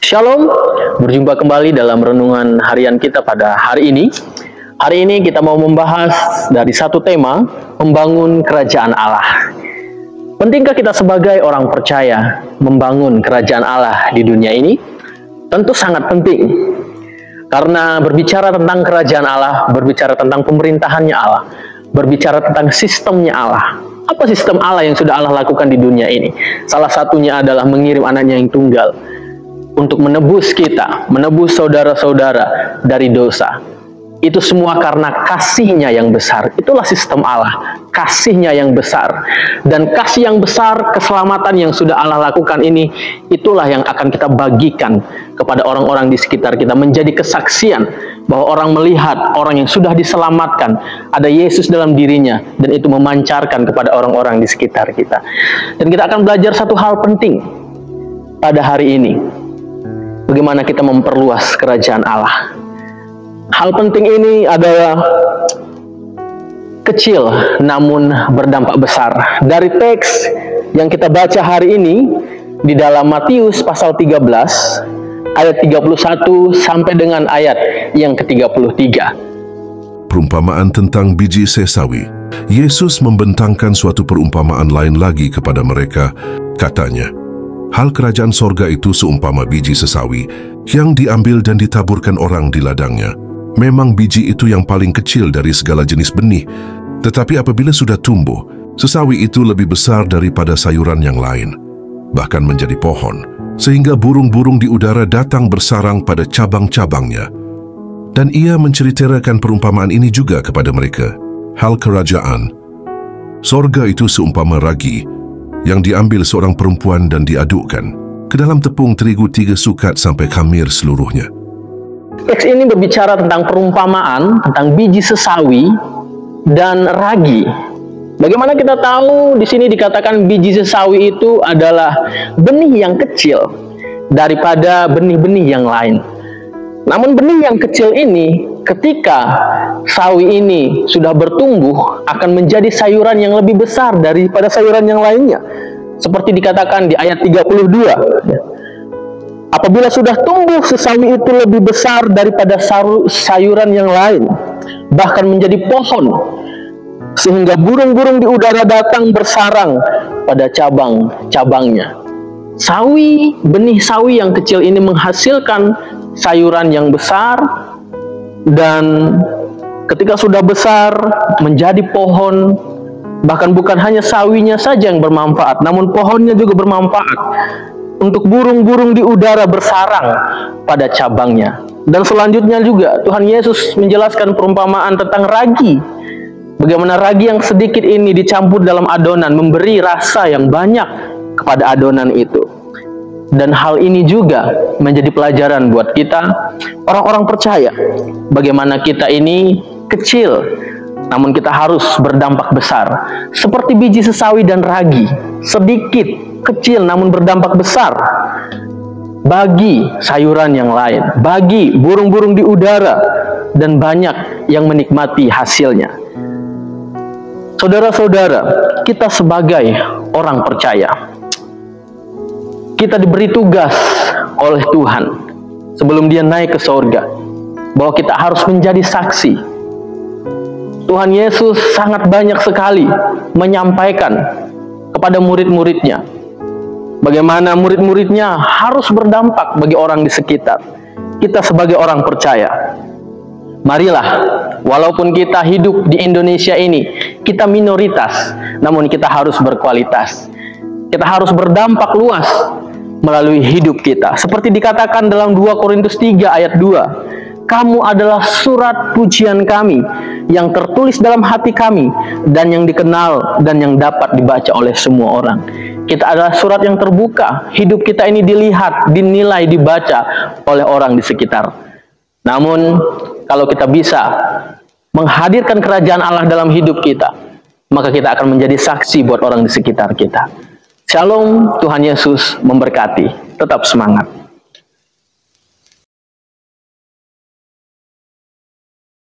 Shalom, berjumpa kembali dalam renungan harian kita pada hari ini. Hari ini kita mau membahas dari satu tema, membangun kerajaan Allah. Pentingkah kita sebagai orang percaya membangun kerajaan Allah di dunia ini? Tentu sangat penting. Karena berbicara tentang kerajaan Allah, berbicara tentang pemerintahannya Allah, berbicara tentang sistemnya Allah. Apa sistem Allah yang sudah Allah lakukan di dunia ini? Salah satunya adalah mengirim anaknya yang tunggal untuk menebus kita, menebus saudara-saudara dari dosa. Itu semua karena kasih-Nya yang besar. Itulah sistem Allah, kasih-Nya yang besar. Dan kasih yang besar, keselamatan yang sudah Allah lakukan ini, itulah yang akan kita bagikan kepada orang-orang di sekitar kita, menjadi kesaksian bahwa orang melihat orang yang sudah diselamatkan, ada Yesus dalam dirinya, dan itu memancarkan kepada orang-orang di sekitar kita. Dan kita akan belajar satu hal penting pada hari ini. Bagaimana kita memperluas kerajaan Allah. Hal penting ini adalah kecil namun berdampak besar. Dari teks yang kita baca hari ini di dalam Matius pasal 13 ayat 31 sampai dengan ayat yang ke-33. Perumpamaan tentang biji sesawi. Yesus membentangkan suatu perumpamaan lain lagi kepada mereka. Katanya, hal kerajaan sorga itu seumpama biji sesawi yang diambil dan ditaburkan orang di ladangnya. Memang biji itu yang paling kecil dari segala jenis benih, tetapi apabila sudah tumbuh, sesawi itu lebih besar daripada sayuran yang lain, bahkan menjadi pohon, sehingga burung-burung di udara datang bersarang pada cabang-cabangnya. Dan ia menceritakan perumpamaan ini juga kepada mereka. Hal kerajaan sorga itu seumpama ragi yang diambil seorang perempuan dan diadukkan ke dalam tepung terigu 3 sukat sampai khamir seluruhnya. Teks ini berbicara tentang perumpamaan, tentang biji sesawi dan ragi. Bagaimana kita tahu di sini dikatakan biji sesawi itu adalah benih yang kecil daripada benih-benih yang lain. Namun benih yang kecil ini, ketika sawi ini sudah bertumbuh, akan menjadi sayuran yang lebih besar daripada sayuran yang lainnya. Seperti dikatakan di ayat 32. Apabila sudah tumbuh, sesawi itu lebih besar daripada sayuran yang lain, bahkan menjadi pohon, sehingga burung-burung di udara datang bersarang pada cabang-cabangnya. Sawi, benih sawi yang kecil ini menghasilkan sayuran yang besar, dan ketika sudah besar menjadi pohon. Bahkan bukan hanya sawinya saja yang bermanfaat, namun pohonnya juga bermanfaat untuk burung-burung di udara bersarang pada cabangnya. Dan selanjutnya juga Tuhan Yesus menjelaskan perumpamaan tentang ragi. Bagaimana ragi yang sedikit ini dicampur dalam adonan memberi rasa yang banyak kepada adonan itu. Dan hal ini juga menjadi pelajaran buat kita, orang-orang percaya. Bagaimana kita ini kecil, namun kita harus berdampak besar. Seperti biji sesawi dan ragi, sedikit, kecil namun berdampak besar bagi sayuran yang lain, bagi burung-burung di udara, dan banyak yang menikmati hasilnya. Saudara-saudara, kita sebagai orang percaya, kita diberi tugas oleh Tuhan sebelum Dia naik ke surga, bahwa kita harus menjadi saksi. Tuhan Yesus sangat banyak sekali menyampaikan kepada murid-muridnya bagaimana murid-muridnya harus berdampak bagi orang di sekitar. Kita sebagai orang percaya, marilah, walaupun kita hidup di Indonesia ini, kita minoritas, namun kita harus berkualitas. Kita harus berdampak luas melalui hidup kita. Seperti dikatakan dalam 2 Korintus 3 ayat 2, kamu adalah surat pujian kami yang tertulis dalam hati kami dan yang dikenal dan yang dapat dibaca oleh semua orang. Kita adalah surat yang terbuka. Hidup kita ini dilihat, dinilai, dibaca oleh orang di sekitar. Namun, kalau kita bisa menghadirkan kerajaan Allah dalam hidup kita, maka kita akan menjadi saksi buat orang di sekitar kita. Shalom, Tuhan Yesus memberkati. Tetap semangat.